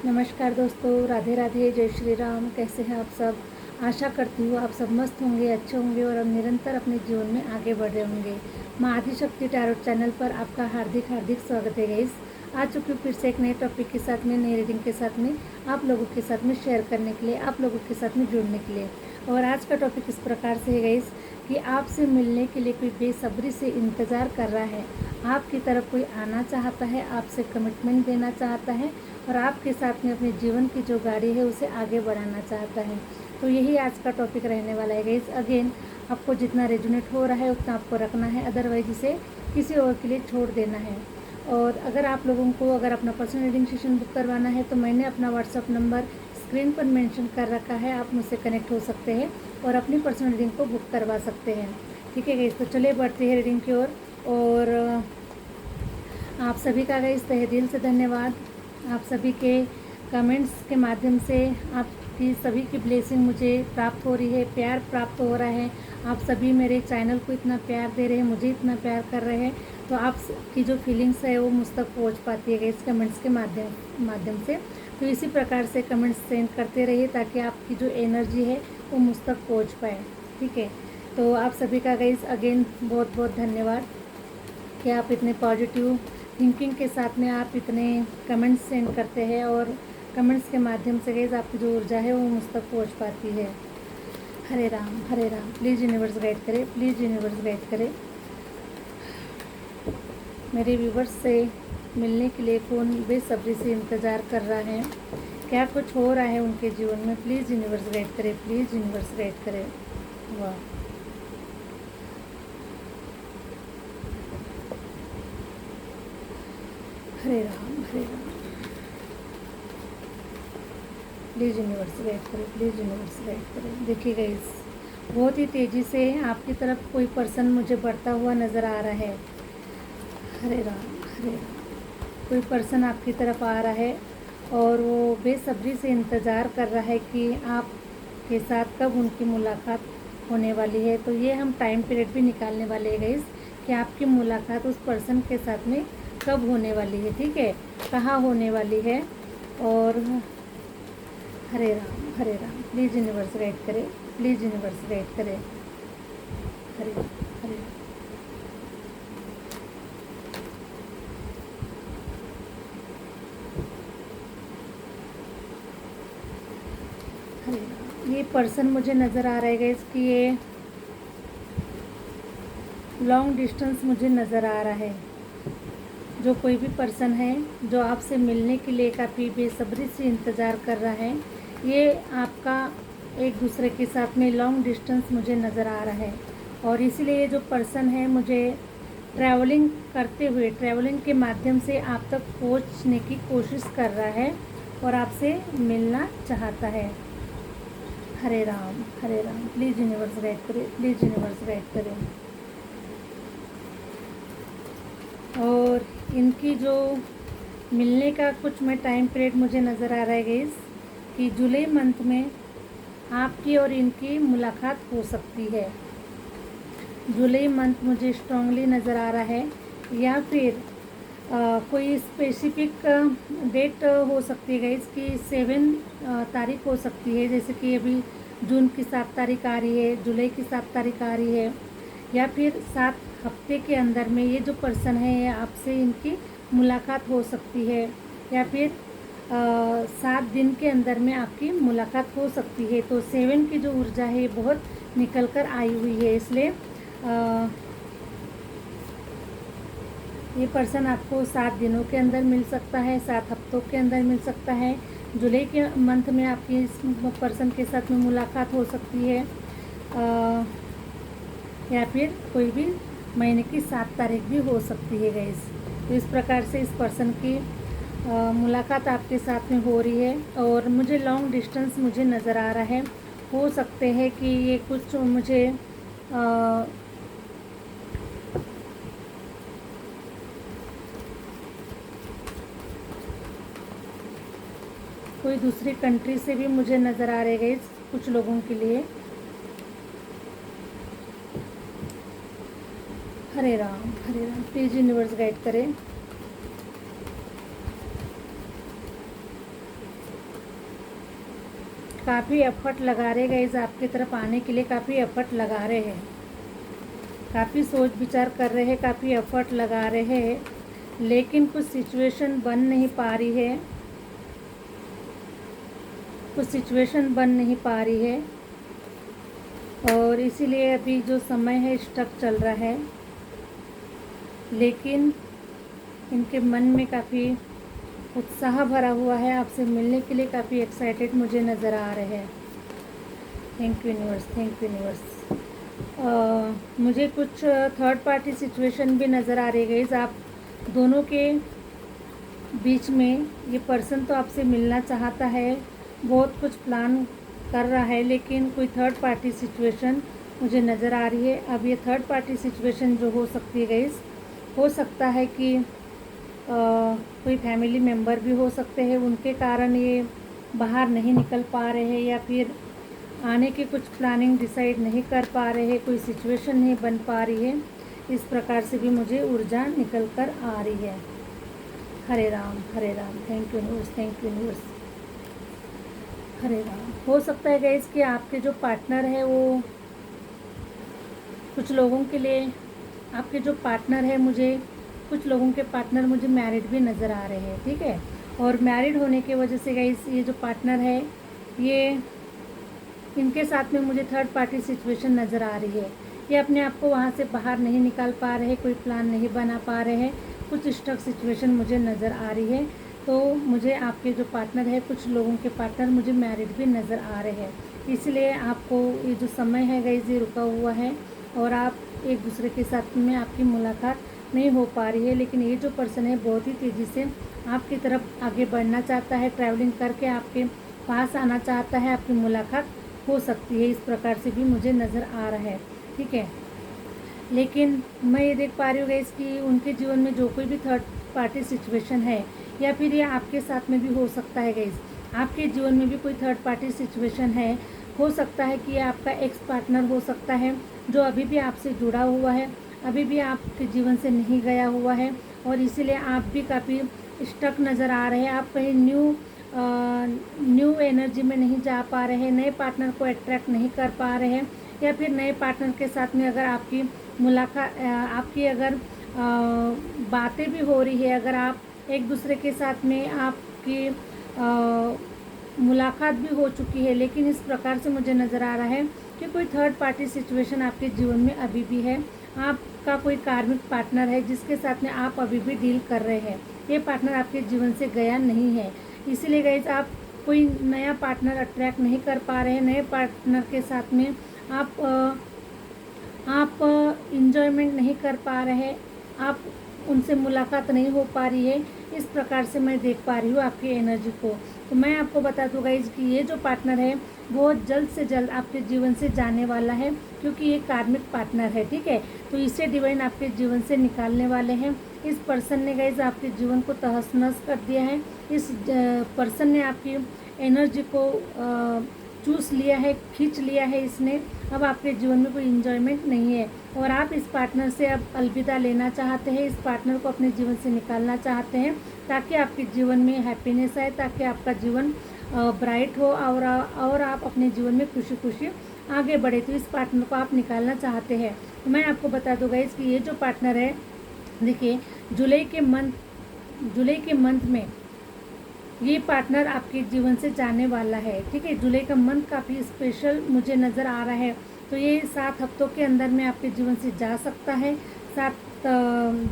नमस्कार दोस्तों, राधे राधे, जय श्री राम। कैसे हैं आप सब? आशा करती हूँ आप सब मस्त होंगे, अच्छे होंगे और अब निरंतर अपने जीवन में आगे बढ़ रहे होंगे। माँ आदिशक्ति टैरोट चैनल पर आपका हार्दिक हार्दिक स्वागत है गाइस। आ चुकी हूँ फिर से एक नए टॉपिक के साथ में, नई रीडिंग के साथ में, आप लोगों के साथ में शेयर करने के लिए, आप लोगों के साथ में जुड़ने के लिए। और आज का टॉपिक इस प्रकार से है गाइस कि आपसे मिलने के लिए कोई बेसब्री से इंतज़ार कर रहा है, आपकी तरफ कोई आना चाहता है, आपसे कमिटमेंट देना चाहता है और आपके साथ में अपने जीवन की जो गाड़ी है उसे आगे बढ़ाना चाहता है। तो यही आज का टॉपिक रहने वाला है गाइस। अगेन आपको जितना रेजोनेट हो रहा है उतना आपको रखना है, अदरवाइज इसे किसी और के लिए छोड़ देना है। और अगर आप लोगों को अगर अपना पर्सनल रीडिंग सेशन बुक करवाना है तो मैंने अपना व्हाट्सअप नंबर स्क्रीन पर मेंशन कर रखा है, आप मुझसे कनेक्ट हो सकते हैं और अपनी पर्सनल रीडिंग को बुक करवा सकते हैं। ठीक है गाइस, तो चलिए बढ़ते हैं रीडिंग की ओर। और आप सभी का गाइस तहे दिल से धन्यवाद। आप सभी के कमेंट्स के माध्यम से आपकी सभी की ब्लेसिंग मुझे प्राप्त हो रही है, प्यार प्राप्त हो रहा है। आप सभी मेरे चैनल को इतना प्यार दे रहे हैं, मुझे इतना प्यार कर रहे हैं, तो आप की जो फीलिंग्स है वो मुझ तक पहुँच पाती है इस कमेंट्स के माध्यम से। तो इसी प्रकार से कमेंट्स सेंड करते रहिए ताकि आपकी जो एनर्जी है वो मुझ तक पहुँच पाए। ठीक है, तो आप सभी का गाइस अगेन बहुत बहुत धन्यवाद कि आप इतने पॉजिटिव थिंकिंग के साथ में आप इतने कमेंट्स सेंड करते हैं और कमेंट्स के माध्यम से गाइस आपकी जो ऊर्जा है वो मुझ तक पहुँच पाती है। Hare Ram, please universe guide करे, प्लीज़ यूनिवर्स गाइड करे। मेरे व्यूवर्स से मिलने के लिए कौन बेसब्री से इंतज़ार कर रहा है, क्या कुछ हो रहा है उनके जीवन में, प्लीज़ यूनिवर्स गाइड करे, प्लीज़ यूनिवर्स गाइड करे। वाह, हरे राम, प्लीज़ यूनिवर्स गाइड करें, प्लीज़ यूनिवर्स गाइड करें। देखिए गाइस, बहुत ही तेज़ी से आपकी तरफ कोई पर्सन मुझे बढ़ता हुआ नज़र आ रहा है। हरे राम, कोई पर्सन आपकी तरफ आ रहा है और वो बेसब्री से इंतज़ार कर रहा है कि आपके साथ कब उनकी मुलाकात होने वाली है। तो ये हम टाइम पीरियड भी निकालने वाले हैं गाइस कि आपकी मुलाकात उस पर्सन के साथ में कब होने वाली है, ठीक है, कहाँ होने वाली है। और हरे राम, प्लीज़ यूनिवर्स गाइड करें, प्लीज़ यूनिवर्स गाइड करें। हरे हरे हरे। ये पर्सन मुझे नज़र आ रहा है गाइस कि ये लॉन्ग डिस्टेंस मुझे नज़र आ रहा है। जो कोई भी पर्सन है जो आपसे मिलने के लिए काफ़ी बेसब्री से इंतज़ार कर रहा है, ये आपका एक दूसरे के साथ में लॉन्ग डिस्टेंस मुझे नज़र आ रहा है। और इसीलिए ये जो पर्सन है मुझे ट्रैवलिंग करते हुए, ट्रैवलिंग के माध्यम से आप तक पहुंचने की कोशिश कर रहा है और आपसे मिलना चाहता है। Hare Ram, please universe guide करें, प्लीज़ यूनिवर्स गाइड करें। और इनकी जो मिलने का कुछ में टाइम पीरियड मुझे नज़र आ रहा है गाइस कि जुलाई मंथ में आपकी और इनकी मुलाकात हो सकती है। जुलाई मंथ मुझे स्ट्रांगली नज़र आ रहा है, या फिर कोई स्पेसिफिक डेट हो सकती है गाइस कि 7 तारीख हो सकती है, जैसे कि अभी जून की 7 तारीख आ रही है, जुलाई की 7 तारीख आ रही है, या फिर 7 हफ्ते के अंदर में ये जो पर्सन है आपसे इनकी मुलाकात हो सकती है, या फिर 7 दिन के अंदर में आपकी मुलाकात हो सकती है। तो 7 की जो ऊर्जा है बहुत निकल कर आई हुई है, इसलिए ये पर्सन आपको 7 दिनों के अंदर मिल सकता है, 7 हफ्तों के अंदर मिल सकता है। जुलाई के मंथ में आपकी इस पर्सन के साथ में मुलाकात हो सकती है, या फिर कोई भी महीने की 7 तारीख भी हो सकती है गाइस। तो इस प्रकार से इस पर्सन की मुलाकात आपके साथ में हो रही है और मुझे लॉन्ग डिस्टेंस मुझे नज़र आ रहा है। हो सकते हैं कि ये कुछ मुझे कोई दूसरी कंट्री से भी मुझे नज़र आ रहे गाइस कुछ लोगों के लिए। हरे राम, प्लीज़ यूनिवर्स गाइड करें। काफ़ी एफर्ट लगा रहे गाइस, आपकी तरफ आने के लिए काफ़ी एफर्ट लगा रहे हैं, काफ़ी सोच विचार कर रहे हैं, काफ़ी एफर्ट लगा रहे हैं, लेकिन कुछ सिचुएशन बन नहीं पा रही है, कुछ सिचुएशन बन नहीं पा रही है, और इसीलिए अभी जो समय है स्टक चल रहा है। लेकिन इनके मन में काफ़ी उत्साह भरा हुआ है, आपसे मिलने के लिए काफ़ी एक्साइटेड मुझे नज़र आ रहे हैं। Thank you universe, thank you universe. मुझे कुछ थर्ड पार्टी सिचुएशन भी नज़र आ रही है। आप दोनों के बीच में ये पर्सन तो आपसे मिलना चाहता है, बहुत कुछ प्लान कर रहा है, लेकिन कोई थर्ड पार्टी सिचुएशन मुझे नज़र आ रही है। अब ये थर्ड पार्टी सिचुएशन जो हो सकती है गाइस, हो सकता है कि कोई फैमिली मेम्बर भी हो सकते हैं, उनके कारण ये बाहर नहीं निकल पा रहे हैं, या फिर आने की कुछ प्लानिंग डिसाइड नहीं कर पा रहे हैं, कोई सिचुएशन नहीं बन पा रही है। इस प्रकार से भी मुझे ऊर्जा निकल कर आ रही है। Hare Ram, Hare Ram. Thank you universe, thank you universe. Hare Ram. हो सकता है गाइस कि आपके जो पार्टनर है वो कुछ लोगों के लिए, आपके जो पार्टनर है, मुझे कुछ लोगों के पार्टनर मुझे मैरिड भी नज़र आ रहे हैं, ठीक है। और मैरिड होने की वजह से गाइस ये जो पार्टनर है, ये इनके साथ में मुझे थर्ड पार्टी सिचुएशन नज़र आ रही है। ये अपने आप को वहाँ से बाहर नहीं निकाल पा रहे, कोई प्लान नहीं बना पा रहे हैं, कुछ स्टक सिचुएशन मुझे नज़र आ रही है। तो मुझे आपके जो पार्टनर है, कुछ लोगों के पार्टनर मुझे मैरिड भी नज़र आ रहे हैं। इसलिए आपको ये जो समय है गाइस ये रुका हुआ है, और आप एक दूसरे के साथ में आपकी मुलाकात नहीं हो पा रही है। लेकिन ये जो पर्सन है बहुत ही तेज़ी से आपकी तरफ आगे बढ़ना चाहता है, ट्रैवलिंग करके आपके पास आना चाहता है, आपकी मुलाकात हो सकती है। इस प्रकार से भी मुझे नज़र आ रहा है, ठीक है। लेकिन मैं ये देख पा रही हूँ गाइस कि उनके जीवन में जो कोई भी थर्ड पार्टी सिचुएशन है, या फिर ये आपके साथ में भी हो सकता है गाइस, आपके जीवन में भी कोई थर्ड पार्टी सिचुएशन है। हो सकता है कि ये आपका एक्स पार्टनर हो सकता है, जो अभी भी आपसे जुड़ा हुआ है, अभी भी आपके जीवन से नहीं गया हुआ है, और इसीलिए आप भी काफ़ी स्टक नज़र आ रहे हैं। आप कहीं न्यू एनर्जी में नहीं जा पा रहे हैं, नए पार्टनर को अट्रैक्ट नहीं कर पा रहे हैं, या फिर नए पार्टनर के साथ में अगर आपकी मुलाकात, आपकी अगर बातें भी हो रही है, अगर आप एक दूसरे के साथ में आपकी मुलाकात भी हो चुकी है, लेकिन इस प्रकार से मुझे नज़र आ रहा है कि कोई थर्ड पार्टी सिचुएशन आपके जीवन में अभी भी है। आपका कोई कार्मिक पार्टनर है जिसके साथ में आप अभी भी डील कर रहे हैं। ये पार्टनर आपके जीवन से गया नहीं है, इसीलिए गाइस आप कोई नया पार्टनर अट्रैक्ट नहीं कर पा रहे हैं। नए पार्टनर के साथ में आप इंजॉयमेंट नहीं कर पा रहे, आप उनसे मुलाकात नहीं हो पा रही है। इस प्रकार से मैं देख पा रही हूँ आपकी एनर्जी को। तो मैं आपको बता दूँ गाइस कि ये जो पार्टनर है बहुत जल्द से जल्द आपके जीवन से जाने वाला है, क्योंकि ये कार्मिक पार्टनर है, ठीक है। तो इसे डिवाइन आपके जीवन से निकालने वाले हैं। इस पर्सन ने गाइस आपके जीवन को तहस नहस कर दिया है। इस पर्सन ने आपकी एनर्जी को चूस लिया है, खींच लिया है इसने। अब आपके जीवन में कोई इन्जॉयमेंट नहीं है, और आप इस पार्टनर से अब अलविदा लेना चाहते हैं, इस पार्टनर को अपने जीवन से निकालना चाहते हैं, ताकि आपके जीवन में हैप्पीनेस आए, ताकि आपका जीवन ब्राइट हो, और आप अपने जीवन में खुशी खुशी आगे बढ़े। तो इस पार्टनर को आप निकालना चाहते हैं। तो मैं आपको बता दूँगा इसकी ये जो पार्टनर है, देखिए जुलाई के मंथ में ये पार्टनर आपके जीवन से जाने वाला है, ठीक है। जुलाई का मंथ काफ़ी स्पेशल मुझे नज़र आ रहा है। तो ये 7 हफ्तों के अंदर में आपके जीवन से जा सकता है, 7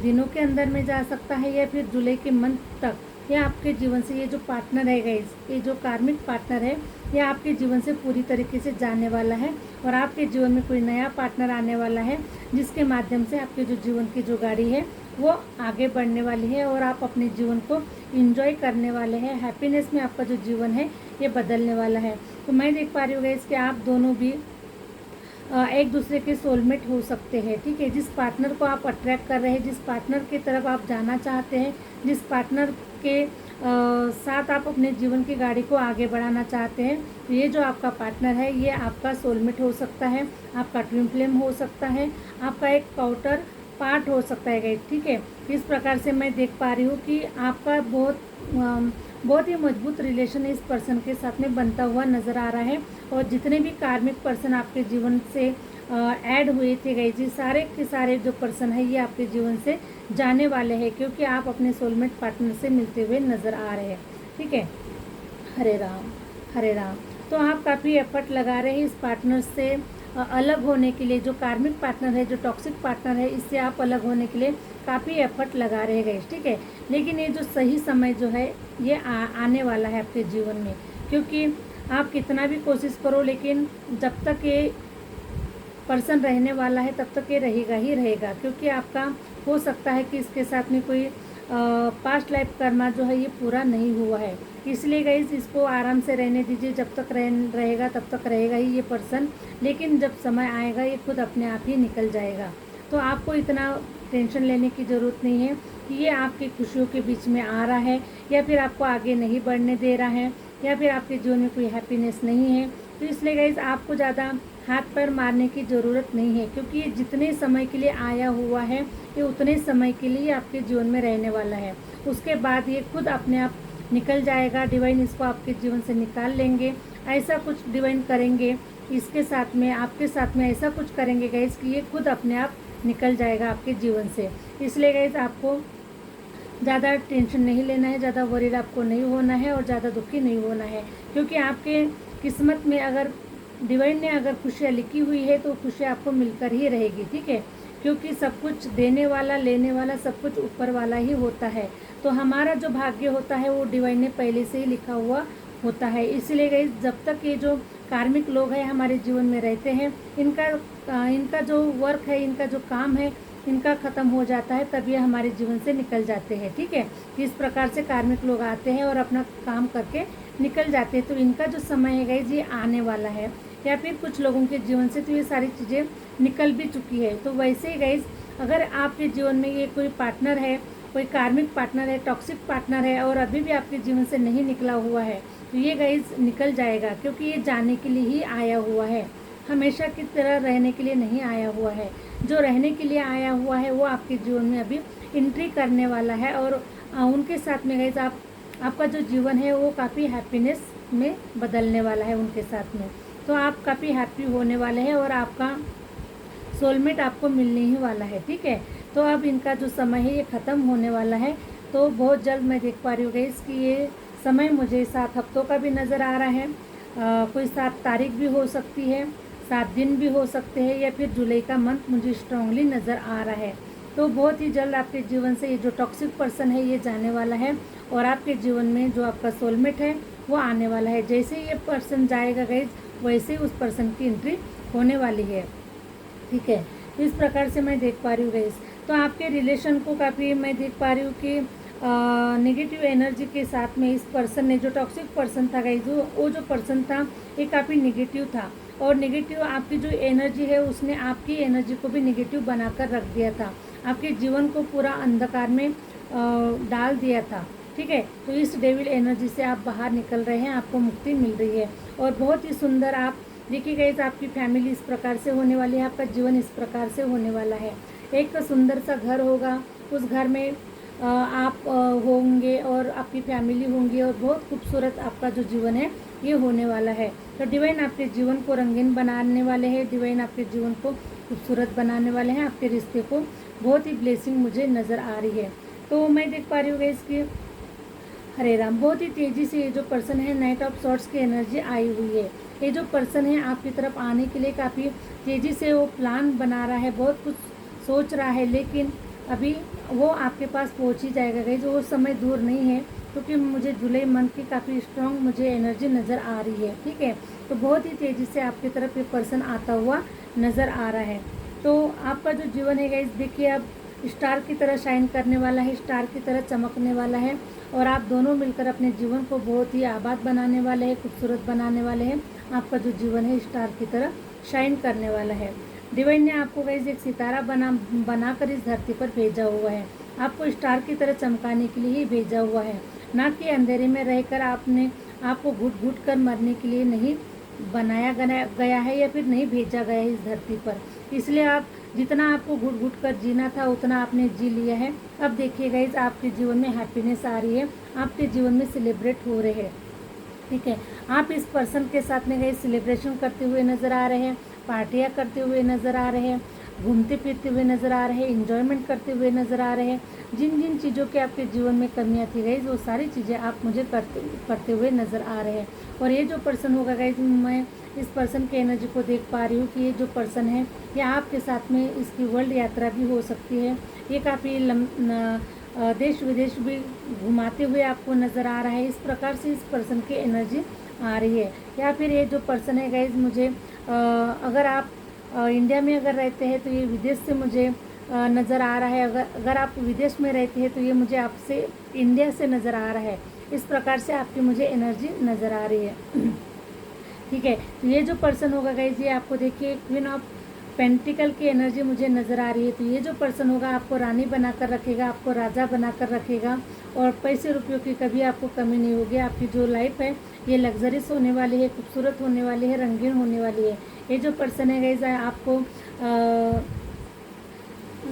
दिनों के अंदर में जा सकता है, या फिर जुलाई के मंथ तक ये आपके जीवन से, ये जो पार्टनर है गाइस, ये जो कार्मिक पार्टनर है, ये आपके जीवन से पूरी तरीके से जाने वाला है, और आपके जीवन में कोई नया पार्टनर आने वाला है, जिसके माध्यम से आपके जो जीवन की जो गाड़ी है वो आगे बढ़ने वाली है, और आप अपने जीवन को एंजॉय करने वाले हैं। हैप्पीनेस में आपका जो जीवन है ये बदलने वाला है। तो मैं देख पा रही हूँ गाइस कि आप दोनों भी एक दूसरे के सोलमेट हो सकते हैं, ठीक है। जिस पार्टनर को आप अट्रैक्ट कर रहे हैं, जिस पार्टनर की तरफ आप जाना चाहते हैं, जिस पार्टनर के साथ आप अपने जीवन की गाड़ी को आगे बढ़ाना चाहते हैं, तो ये जो आपका पार्टनर है ये आपका सोलमेट हो सकता है, आपका ट्विन फ्लेम हो सकता है, आपका एक काउंटर पार्ट हो सकता है गाइस, ठीक है। इस प्रकार से मैं देख पा रही हूँ कि आपका बहुत बहुत ही मजबूत रिलेशन इस पर्सन के साथ में बनता हुआ नज़र आ रहा है। और जितने भी कार्मिक पर्सन आपके जीवन से ऐड हुए थे गाइस जी, सारे के सारे जो पर्सन है ये आपके जीवन से जाने वाले हैं, क्योंकि आप अपने सोलमेट पार्टनर से मिलते हुए नज़र आ रहे हैं। ठीक है, हरे राम हरे राम। तो आप काफ़ी एफर्ट लगा रहे हैं इस पार्टनर से अलग होने के लिए। जो कार्मिक पार्टनर है, जो टॉक्सिक पार्टनर है, इससे आप अलग होने के लिए काफ़ी एफर्ट लगा रहे गए। ठीक है, लेकिन ये जो सही समय जो है ये आने वाला है आपके जीवन में, क्योंकि आप कितना भी कोशिश करो, लेकिन जब तक ये पर्सन रहने वाला है तब तक ये रहेगा ही रहेगा। क्योंकि आपका हो सकता है कि इसके साथ में कोई पास्ट लाइफ कर्मा जो है ये पूरा नहीं हुआ है, इसलिए गाइस इसको आराम से रहने दीजिए। जब तक रहेगा तब तक रहेगा ही ये पर्सन, लेकिन जब समय आएगा ये खुद अपने आप ही निकल जाएगा। तो आपको इतना टेंशन लेने की ज़रूरत नहीं है कि ये आपकी खुशियों के बीच में आ रहा है, या फिर आपको आगे नहीं बढ़ने दे रहा है, या फिर आपके जीवन में कोई हैप्पीनेस नहीं है। तो इसलिए गाइस आपको ज़्यादा हाथ पैर मारने की ज़रूरत नहीं है, क्योंकि ये जितने समय के लिए आया हुआ है ये उतने समय के लिए आपके जीवन में रहने वाला है। उसके बाद ये खुद अपने आप निकल जाएगा। डिवाइन इसको आपके जीवन से निकाल लेंगे। ऐसा कुछ डिवाइन करेंगे इसके साथ में, आपके साथ में ऐसा कुछ करेंगे गाइस कि ये खुद अपने आप निकल जाएगा आपके जीवन से। इसलिए गाइस आपको ज़्यादा टेंशन नहीं लेना है, ज़्यादा वरीड आपको नहीं होना है, और ज़्यादा दुखी नहीं होना है। क्योंकि आपके किस्मत में अगर डिवाइन ने अगर खुशियाँ लिखी हुई है तो खुशियाँ आपको मिलकर ही रहेगी। ठीक है, क्योंकि सब कुछ देने वाला लेने वाला सब कुछ ऊपर वाला ही होता है। तो हमारा जो भाग्य होता है वो डिवाइन ने पहले से ही लिखा हुआ होता है। इसलिए गाइस जब तक ये जो कार्मिक लोग हैं हमारे जीवन में रहते हैं, इनका जो वर्क है, इनका जो काम है, इनका ख़त्म हो जाता है, तब ये हमारे जीवन से निकल जाते हैं। ठीक है, इस प्रकार से कार्मिक लोग आते हैं और अपना काम करके निकल जाते हैं। तो इनका जो समय है गाइस ये आने वाला है, या फिर कुछ लोगों के जीवन से तो ये सारी चीज़ें निकल भी चुकी है। तो वैसे ही गाइस अगर आपके जीवन में ये कोई पार्टनर है, कोई कार्मिक पार्टनर है, टॉक्सिक पार्टनर है, और अभी भी आपके जीवन से नहीं निकला हुआ है, तो ये गाइस निकल जाएगा। क्योंकि ये जाने के लिए ही आया हुआ है, हमेशा की तरह रहने के लिए नहीं आया हुआ है। जो रहने के लिए आया हुआ है वो आपके जीवन में अभी एंट्री करने वाला है, और उनके साथ में गाइस आपका जो जीवन है वो काफ़ी हैप्पीनेस में बदलने वाला है उनके साथ में। तो आप काफ़ी हैप्पी होने वाले हैं, और आपका सोलमेट आपको मिलने ही वाला है। ठीक है, तो अब इनका जो समय है ये ख़त्म होने वाला है। तो बहुत जल्द मैं देख पा रही हूँ गाइस कि ये समय मुझे 7 हफ्तों का भी नज़र आ रहा है। कोई 7 तारीख भी हो सकती है, 7 दिन भी हो सकते हैं, या फिर जुलाई का मंथ मुझे स्ट्रांगली नज़र आ रहा है। तो बहुत ही जल्द आपके जीवन से ये जो टॉक्सिक पर्सन है ये जाने वाला है, और आपके जीवन में जो आपका सोलमेट है वो आने वाला है। जैसे ये पर्सन जाएगा गाइस वैसे उस पर्सन की एंट्री होने वाली है। ठीक है, तो इस प्रकार से मैं देख पा रही हूँ गाइस। तो आपके रिलेशन को काफ़ी मैं देख पा रही हूँ कि नेगेटिव एनर्जी के साथ में इस पर्सन ने, जो टॉक्सिक पर्सन था गाइस, वो जो पर्सन था ये काफ़ी नेगेटिव था, और नेगेटिव आपकी जो एनर्जी है उसने आपकी एनर्जी को भी नेगेटिव बनाकर रख दिया था, आपके जीवन को पूरा अंधकार में डाल दिया था। ठीक है, तो इस डेविल एनर्जी से आप बाहर निकल रहे हैं, आपको मुक्ति मिल रही है, और बहुत ही सुंदर आप देखिए गाइस आपकी फैमिली इस प्रकार से होने वाली है, आपका जीवन इस प्रकार से होने वाला है। एक सुंदर सा घर होगा, उस घर में आप होंगे और आपकी फैमिली होंगी, और बहुत खूबसूरत आपका जो जीवन है ये होने वाला है। तो डिवाइन आपके जीवन को रंगीन बनाने वाले हैं, डिवाइन आपके जीवन को खूबसूरत बनाने वाले हैं, आपके रिश्ते को बहुत ही ब्लेसिंग मुझे नज़र आ रही है। तो मैं देख पा रही हूँ इसकी हरे राम, बहुत ही तेज़ी से ये जो पर्सन है नाइट ऑफ सॉर्ट्स की एनर्जी आई हुई है। ये जो पर्सन है आपकी तरफ आने के लिए काफ़ी तेज़ी से वो प्लान बना रहा है, बहुत कुछ सोच रहा है, लेकिन अभी वो आपके पास पहुंच ही जाएगा गाइस। वो समय दूर नहीं है, क्योंकि मुझे जुलाई मंथ की काफ़ी स्ट्रॉन्ग मुझे एनर्जी नज़र आ रही है। ठीक है, तो बहुत ही तेज़ी से आपकी तरफ ये पर्सन आता हुआ नज़र आ रहा है। तो आपका जो जीवन है गाइस देखिए अब स्टार की तरह शाइन करने वाला है, स्टार की तरह चमकने वाला है, और आप दोनों मिलकर अपने जीवन को बहुत ही आबाद बनाने वाले हैं, खूबसूरत बनाने वाले हैं। आपका जो जीवन है स्टार की तरह शाइन करने वाला है। डिवाइन ने आपको गाइस एक सितारा बनाकर इस धरती पर भेजा हुआ है, आपको स्टार की तरह चमकाने के लिए ही भेजा हुआ है, ना कि अंधेरे में रहकर आपको घुट घुट कर मरने के लिए नहीं बनाया गया है, या फिर नहीं भेजा गया है इस धरती पर। इसलिए आप जितना आपको घुट घुट कर जीना था उतना आपने जी लिया है। अब देखिए गाइज, आपके जीवन में हैप्पीनेस आ रही है, आपके जीवन में सेलिब्रेट हो रहे हैं। ठीक है, आप इस पर्सन के साथ में गए सेलिब्रेशन करते हुए नज़र आ रहे हैं, पार्टियाँ करते हुए नज़र आ रहे हैं, घूमते फिरते हुए नज़र आ रहे हैं, इंजॉयमेंट करते हुए नज़र आ रहे हैं। जिन जिन चीज़ों के आपके जीवन में कमियां थी गई, वो सारी चीज़ें आप मुझे करते हुए नज़र आ रहे हैं। और ये जो पर्सन होगा गाइज, मैं इस पर्सन की एनर्जी को देख पा रही हूँ कि ये जो पर्सन है ये आपके साथ में इसकी वर्ल्ड यात्रा भी हो सकती है। ये काफ़ी देश विदेश भी घुमाते हुए आपको नज़र आ रहा है। इस प्रकार से इस पर्सन की एनर्जी आ रही है। या फिर ये जो पर्सन है गाइज, मुझे अगर आप इंडिया में अगर रहते हैं तो ये विदेश से मुझे नज़र आ रहा है। अगर आप विदेश में रहते हैं तो ये मुझे आपसे इंडिया से नज़र आ रहा है। इस प्रकार से आपकी मुझे एनर्जी नज़र आ रही है। ठीक है, तो ये जो पर्सन होगा गाइज, ये आपको देखिए क्वीन ऑफ पेंटिकल की एनर्जी मुझे नज़र आ रही है। तो ये जो पर्सन होगा आपको रानी बनाकर रखेगा, आपको राजा बनाकर रखेगा, और पैसे रुपयों की कभी आपको कमी नहीं होगी। आपकी जो लाइफ है ये लग्जरीस होने वाली है, खूबसूरत होने वाली है, रंगीन होने वाली है। ये जो पर्सन है गाइज आपको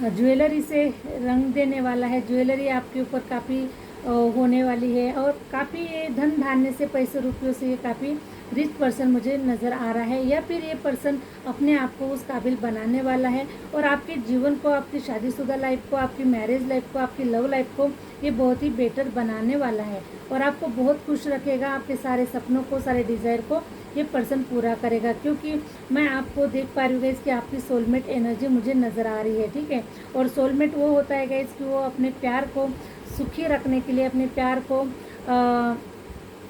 ज्वेलरी से रंग देने वाला है। ज्वेलरी आपके ऊपर काफ़ी होने वाली है, और काफ़ी ये धन धान्य से, पैसे रुपयों से ये काफ़ी रिच पर्सन मुझे नज़र आ रहा है। या फिर ये पर्सन अपने आप को उस काबिल बनाने वाला है, और आपके जीवन को, आपकी शादीशुदा लाइफ को, आपकी मैरिज लाइफ को, आपकी लव लाइफ को ये बहुत ही बेटर बनाने वाला है, और आपको बहुत खुश रखेगा। आपके सारे सपनों को, सारे डिज़ायर को ये पर्सन पूरा करेगा। क्योंकि मैं आपको देख पा रही हूँ गाइस कि आपकी सोलमेट एनर्जी मुझे नज़र आ रही है। ठीक है, और सोलमेट वो होता है गाइस कि वो अपने प्यार को सुखी रखने के लिए, अपने प्यार को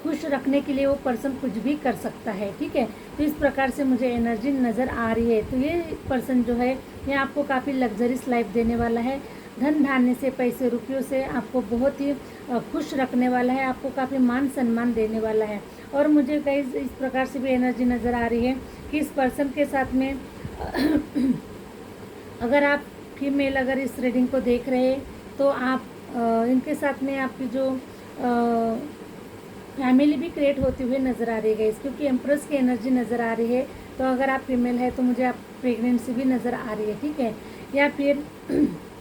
खुश रखने के लिए वो पर्सन कुछ भी कर सकता है। ठीक है, तो इस प्रकार से मुझे एनर्जी नज़र आ रही है। तो ये पर्सन जो है ये आपको काफ़ी लग्जरीस लाइफ देने वाला है, धन धान्य से, पैसे रुपयों से आपको बहुत ही खुश रखने वाला है, आपको काफ़ी मान सम्मान देने वाला है। और मुझे कई इस प्रकार से भी एनर्जी नज़र आ रही है कि इस पर्सन के साथ में अगर आप फीमेल अगर इस रीडिंग को देख रहे हैं तो आप इनके साथ में आपकी जो फैमिली भी क्रिएट होती हुई नज़र आ रही है, क्योंकि एम्प्रेस की एनर्जी नज़र आ रही है। तो अगर आप फीमेल है तो मुझे आप प्रेगनेंसी भी नज़र आ रही है। ठीक है, या फिर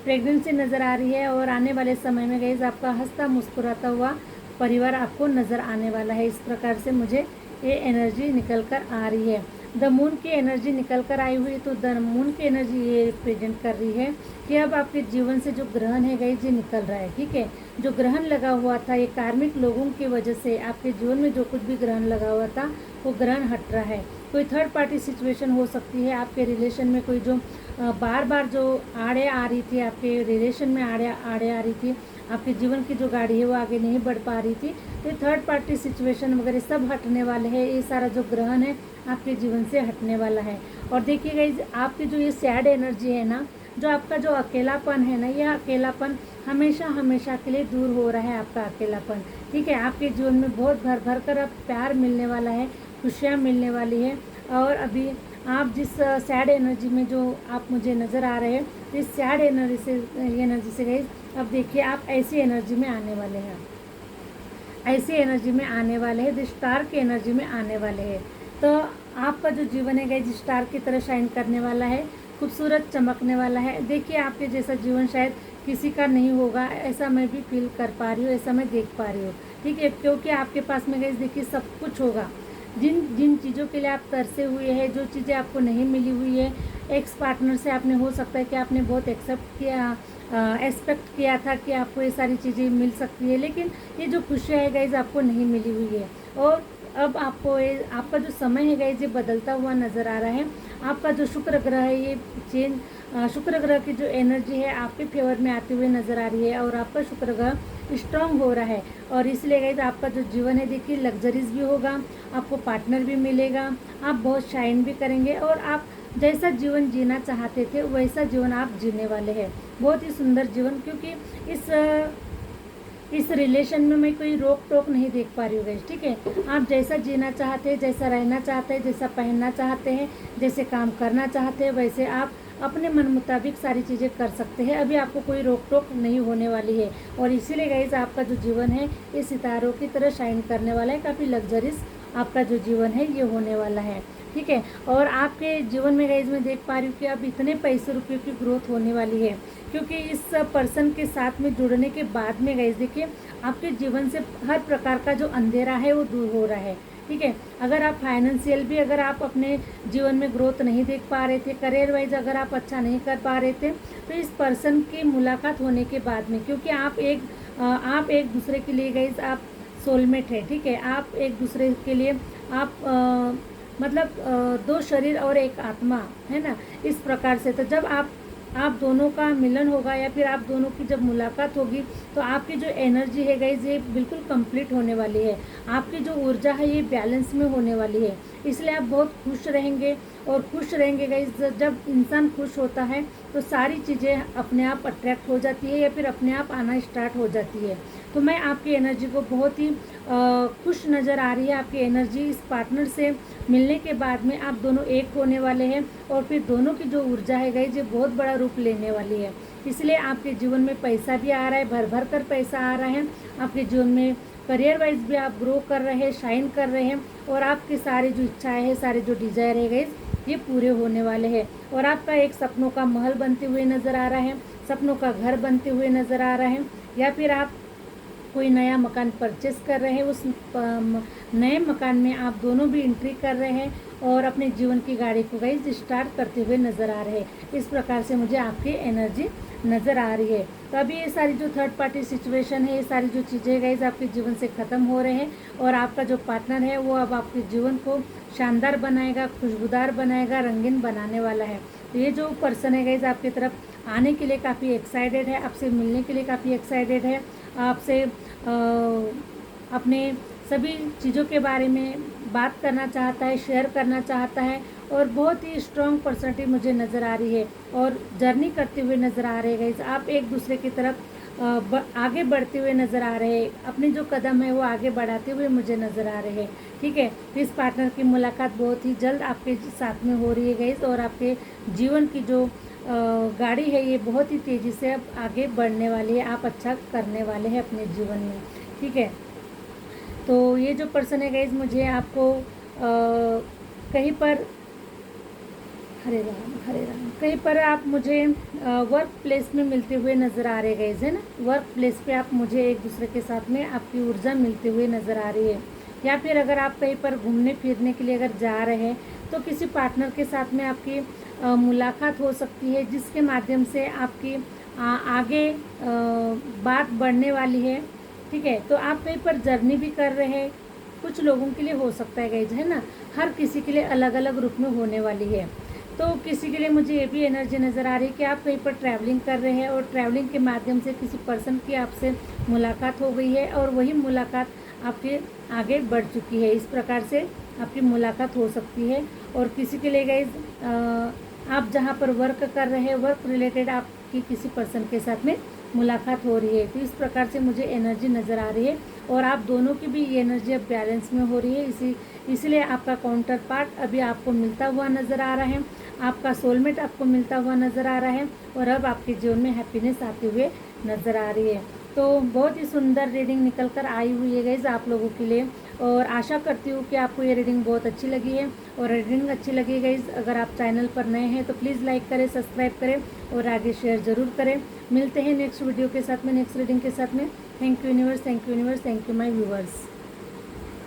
प्रेगनेंसी नज़र आ रही है, और आने वाले समय में गाइस आपका हंसता मुस्कुराता हुआ परिवार आपको नज़र आने वाला है। इस प्रकार से मुझे ये एनर्जी निकल कर आ रही है। द मून की एनर्जी निकल कर आई हुई, तो द मून की एनर्जी ये रिप्रेजेंट कर रही है कि अब आपके जीवन से जो ग्रहण है गाइस ये निकल रहा है। ठीक है, जो ग्रहण लगा हुआ था ये कार्मिक लोगों की वजह से आपके जीवन में जो कुछ भी ग्रहण लगा हुआ था वो ग्रहण हट रहा है। कोई थर्ड पार्टी सिचुएशन हो सकती है, आपके रिलेशन में कोई जो बार बार जो आड़े आ रही थी, आपके रिलेशन में आड़े आ रही थी, आपके जीवन की जो गाड़ी है वो आगे नहीं बढ़ पा रही थी, तो थर्ड पार्टी सिचुएशन वगैरह सब हटने वाले हैं। ये सारा जो ग्रहण है आपके जीवन से हटने वाला है। और देखिए गाइस, आपकी जो ये सैड एनर्जी है ना, जो आपका जो अकेलापन है ना, यह अकेलापन हमेशा हमेशा के लिए दूर हो रहा है, आपका अकेलापन। ठीक है, आपके जीवन में बहुत भर भर कर अब प्यार मिलने वाला है, खुशियाँ मिलने वाली है। और अभी आप जिस सैड एनर्जी में जो आप मुझे नज़र आ रहे हैं, तो इस सैड एनर्जी से गाइस अब देखिए आप ऐसी एनर्जी में आने वाले हैं, ऐसी एनर्जी में आने वाले हैं, स्टार की एनर्जी में आने वाले हैं। तो आपका जो जीवन है गाइस स्टार की तरह शाइन करने वाला है, खूबसूरत चमकने वाला है। देखिए आपके जैसा जीवन शायद किसी का नहीं होगा, ऐसा मैं भी फील कर पा रही हूँ, ऐसा मैं देख पा रही हूँ। ठीक है, क्योंकि आपके पास में गाइस देखिए सब कुछ होगा। जिन जिन चीज़ों के लिए आप तरसे हुए हैं, जो चीज़ें आपको नहीं मिली हुई है, एक्स पार्टनर से आपने हो सकता है कि आपने बहुत एक्सपेक्ट किया था कि आपको ये सारी चीज़ें मिल सकती है, लेकिन ये जो खुशियाँ है गाइज आपको नहीं मिली हुई है। और अब आपको आपका जो समय है गाइज ये बदलता हुआ नज़र आ रहा है। आपका जो शुक्र ग्रह है ये शुक्र ग्रह की जो एनर्जी है आपके फेवर में आते हुए नज़र आ रही है, और आपका शुक्र ग्रह स्ट्रांग हो रहा है। और इसलिए गाइज आपका जो जीवन है देखिए लग्जरीज भी होगा, आपको पार्टनर भी मिलेगा, आप बहुत शाइन भी करेंगे, और आप जैसा जीवन जीना चाहते थे वैसा जीवन आप जीने वाले हैं, बहुत ही सुंदर जीवन। क्योंकि इस रिलेशन में मैं कोई रोक टोक नहीं देख पा रही हूँ गाइस। ठीक है, आप जैसा जीना चाहते हैं, जैसा रहना चाहते हैं, जैसा पहनना चाहते हैं, जैसे काम करना चाहते हैं, वैसे आप अपने मन मुताबिक सारी चीज़ें कर सकते हैं। अभी आपको कोई रोक टोक नहीं होने वाली है, और इसीलिए गाइस आपका जो जीवन है ये सितारों की तरह शाइन करने वाला है, काफ़ी लग्जरीज आपका जो जीवन है ये होने वाला है। ठीक है। और आपके जीवन में गाइज मैं देख पा रही हूँ कि अब इतने पैसे रुपये की ग्रोथ होने वाली है, क्योंकि इस पर्सन के साथ में जुड़ने के बाद में गाइज देखिए आपके जीवन से हर प्रकार का जो अंधेरा है वो दूर हो रहा है, ठीक है। अगर आप फाइनेंशियल भी अगर आप अपने जीवन में ग्रोथ नहीं देख पा रहे थे, करियर वाइज अगर आप अच्छा नहीं कर पा रहे थे, तो इस पर्सन की मुलाकात होने के बाद में, क्योंकि आप एक दूसरे के लिए गाइज आप सोलमेट है, ठीक है। आप एक दूसरे के लिए आप मतलब दो शरीर और एक आत्मा है ना, इस प्रकार से। तो जब आप दोनों का मिलन होगा या फिर आप दोनों की जब मुलाकात होगी, तो आपकी जो एनर्जी है गाइज ये बिल्कुल कंप्लीट होने वाली है, आपकी जो ऊर्जा है ये बैलेंस में होने वाली है। इसलिए आप बहुत खुश रहेंगे, और खुश रहेंगे गाइज। जब इंसान खुश होता है तो सारी चीज़ें अपने आप अट्रैक्ट हो जाती है या फिर अपने आप आना स्टार्ट हो जाती है। तो मैं आपकी एनर्जी को बहुत ही खुश नज़र आ रही है। आपकी एनर्जी इस पार्टनर से मिलने के बाद में आप दोनों एक होने वाले हैं, और फिर दोनों की जो ऊर्जा है गाइज ये बहुत बड़ा रूप लेने वाली है। इसलिए आपके जीवन में पैसा भी आ रहा है, भर भर कर पैसा आ रहा है। आपके जीवन में करियर वाइज भी आप ग्रो कर रहे हैं, शाइन कर रहे हैं, और आपकी सारी जो इच्छाएं हैं, सारे जो डिज़ायर है गाइज ये पूरे होने वाले हैं। और आपका एक सपनों का महल बनते हुए नज़र आ रहा है, सपनों का घर बनते हुए नज़र आ रहा है, या फिर आप कोई नया मकान परचेस कर रहे हैं, उस नए मकान में आप दोनों भी एंट्री कर रहे हैं और अपने जीवन की गाड़ी को गाइज स्टार्ट करते हुए नज़र आ रहे हैं। इस प्रकार से मुझे आपकी एनर्जी नज़र आ रही है। तो अभी ये सारी जो थर्ड पार्टी सिचुएशन है, ये सारी जो चीज़ें गाइज आपके जीवन से ख़त्म हो रहे हैं, और आपका जो पार्टनर है वो अब आपके जीवन को शानदार बनाएगा, खुशबूदार बनाएगा, रंगीन बनाने वाला है। तो ये जो पर्सन है गाइज आपकी तरफ आने के लिए काफ़ी एक्साइटेड है, आपसे मिलने के लिए काफ़ी एक्साइटेड है, आपसे अपने सभी चीज़ों के बारे में बात करना चाहता है, शेयर करना चाहता है, और बहुत ही स्ट्रॉन्ग पर्सनैलिटी मुझे नज़र आ रही है, और जर्नी करते हुए नज़र आ रहे हैं गाइस। आप एक दूसरे की तरफ आगे बढ़ते हुए नज़र आ रहे हैं, अपने जो कदम है वो आगे बढ़ाते हुए मुझे नज़र आ रहे हैं, ठीक है। तो इस पार्टनर की मुलाकात बहुत ही जल्द आपके साथ में हो रही है गाइस, और आपके जीवन की जो गाड़ी है ये बहुत ही तेज़ी से अब आगे बढ़ने वाली है, आप अच्छा करने वाले हैं अपने जीवन में, ठीक है। तो ये जो पर्सन है गाइज मुझे आपको कहीं पर हरे राम कहीं पर आप मुझे वर्क प्लेस में मिलते हुए नज़र आ रहे गाइज, है ना। वर्क प्लेस पे आप मुझे एक दूसरे के साथ में आपकी ऊर्जा मिलते हुए नज़र आ रही है, या फिर अगर आप कहीं पर घूमने फिरने के लिए अगर जा रहे हैं तो किसी पार्टनर के साथ में आपकी मुलाकात हो सकती है, जिसके माध्यम से आपकी आगे बात बढ़ने वाली है, ठीक है। तो आप कहीं पर जर्नी भी कर रहे हैं, कुछ लोगों के लिए हो सकता है गाइज, है ना, हर किसी के लिए अलग अलग रूप में होने वाली है। तो किसी के लिए मुझे ये भी एनर्जी नज़र आ रही है कि आप कहीं पर ट्रैवलिंग कर रहे हैं, और ट्रैवलिंग के माध्यम से किसी पर्सन की आपसे मुलाकात हो गई है, और वही मुलाकात आपके आगे बढ़ चुकी है। इस प्रकार से आपकी मुलाकात हो सकती है। और किसी के लिए गाइज आप जहाँ पर वर्क कर रहे हैं, वर्क रिलेटेड आपकी किसी पर्सन के साथ में मुलाकात हो रही है। तो इस प्रकार से मुझे एनर्जी नज़र आ रही है, और आप दोनों की भी ये एनर्जी अब बैलेंस में हो रही है। इसलिए आपका काउंटर पार्ट अभी आपको मिलता हुआ नज़र आ रहा है, आपका सोलमेट आपको मिलता हुआ नज़र आ रहा है, और अब आपके जीवन में हैप्पीनेस आते हुए नज़र आ रही है। तो बहुत ही सुंदर रीडिंग निकल कर आई हुई है गाइज आप लोगों के लिए, और आशा करती हूँ कि आपको ये रीडिंग बहुत अच्छी लगी है। और रीडिंग अच्छी लगी गाइज, अगर आप चैनल पर नए हैं तो प्लीज़ लाइक करें, सब्सक्राइब करें, और आगे शेयर ज़रूर करें। मिलते हैं नेक्स्ट वीडियो के साथ में, नेक्स्ट रीडिंग के साथ में। Thank you universe, thank you universe, thank you my viewers.